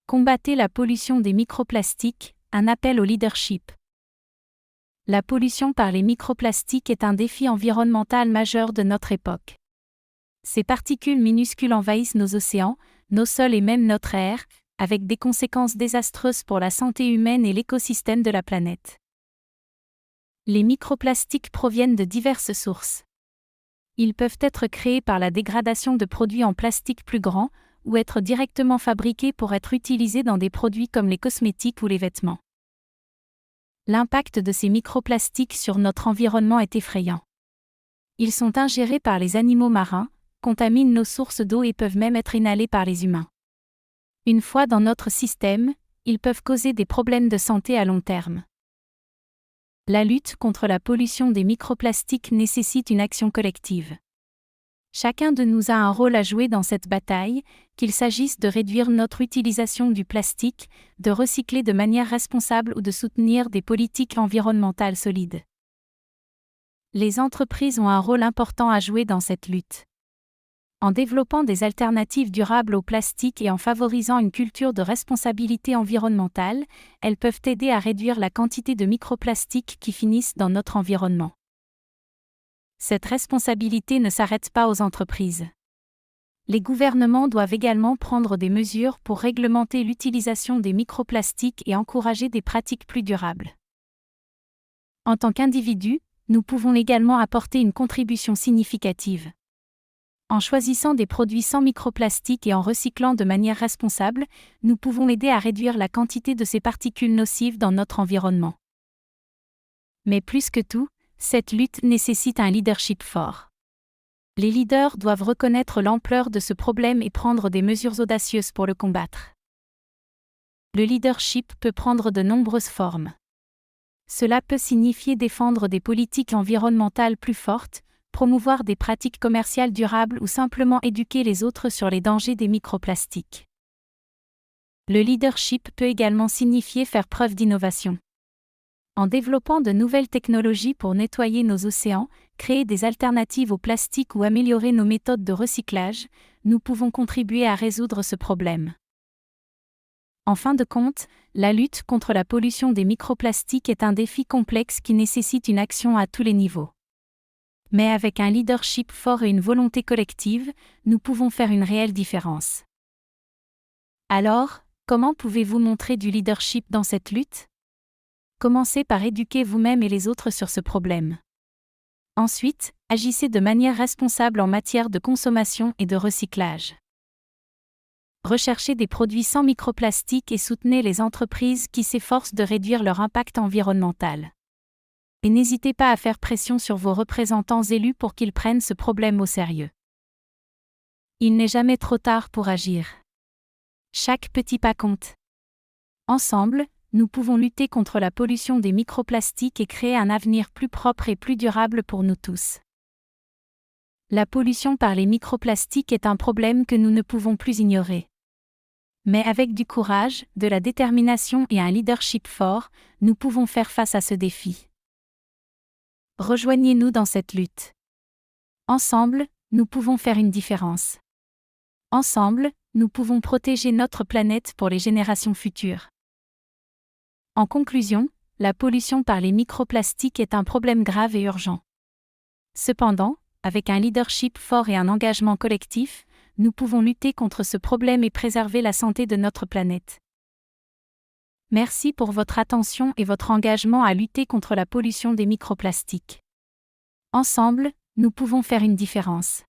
Combattez la pollution des microplastiques, un appel au leadership. La pollution par les microplastiques est un défi environnemental majeur de notre époque. Ces particules minuscules envahissent nos océans, nos sols et même notre air, avec des conséquences désastreuses pour la santé humaine et l'écosystème de la planète. Les microplastiques proviennent de diverses sources. Ils peuvent être créés par la dégradation de produits en plastique plus grands, ou être directement fabriqués pour être utilisés dans des produits comme les cosmétiques ou les vêtements. L'impact de ces microplastiques sur notre environnement est effrayant. Ils sont ingérés par les animaux marins, contaminent nos sources d'eau et peuvent même être inhalés par les humains. Une fois dans notre système, ils peuvent causer des problèmes de santé à long terme. La lutte contre la pollution des microplastiques nécessite une action collective. Chacun de nous a un rôle à jouer dans cette bataille, qu'il s'agisse de réduire notre utilisation du plastique, de recycler de manière responsable ou de soutenir des politiques environnementales solides. Les entreprises ont un rôle important à jouer dans cette lutte. En développant des alternatives durables au plastique et en favorisant une culture de responsabilité environnementale, elles peuvent aider à réduire la quantité de microplastiques qui finissent dans notre environnement. Cette responsabilité ne s'arrête pas aux entreprises. Les gouvernements doivent également prendre des mesures pour réglementer l'utilisation des microplastiques et encourager des pratiques plus durables. En tant qu'individus, nous pouvons également apporter une contribution significative. En choisissant des produits sans microplastiques et en recyclant de manière responsable, nous pouvons aider à réduire la quantité de ces particules nocives dans notre environnement. Mais plus que tout, cette lutte nécessite un leadership fort. Les leaders doivent reconnaître l'ampleur de ce problème et prendre des mesures audacieuses pour le combattre. Le leadership peut prendre de nombreuses formes. Cela peut signifier défendre des politiques environnementales plus fortes, promouvoir des pratiques commerciales durables ou simplement éduquer les autres sur les dangers des microplastiques. Le leadership peut également signifier faire preuve d'innovation. En développant de nouvelles technologies pour nettoyer nos océans, créer des alternatives au plastique ou améliorer nos méthodes de recyclage, nous pouvons contribuer à résoudre ce problème. En fin de compte, la lutte contre la pollution des microplastiques est un défi complexe qui nécessite une action à tous les niveaux. Mais avec un leadership fort et une volonté collective, nous pouvons faire une réelle différence. Alors, comment pouvez-vous montrer du leadership dans cette lutte ? Commencez par éduquer vous-même et les autres sur ce problème. Ensuite, agissez de manière responsable en matière de consommation et de recyclage. Recherchez des produits sans microplastiques et soutenez les entreprises qui s'efforcent de réduire leur impact environnemental. Et n'hésitez pas à faire pression sur vos représentants élus pour qu'ils prennent ce problème au sérieux. Il n'est jamais trop tard pour agir. Chaque petit pas compte. Ensemble, nous pouvons lutter contre la pollution des microplastiques et créer un avenir plus propre et plus durable pour nous tous. La pollution par les microplastiques est un problème que nous ne pouvons plus ignorer. Mais avec du courage, de la détermination et un leadership fort, nous pouvons faire face à ce défi. Rejoignez-nous dans cette lutte. Ensemble, nous pouvons faire une différence. Ensemble, nous pouvons protéger notre planète pour les générations futures. En conclusion, la pollution par les microplastiques est un problème grave et urgent. Cependant, avec un leadership fort et un engagement collectif, nous pouvons lutter contre ce problème et préserver la santé de notre planète. Merci pour votre attention et votre engagement à lutter contre la pollution des microplastiques. Ensemble, nous pouvons faire une différence.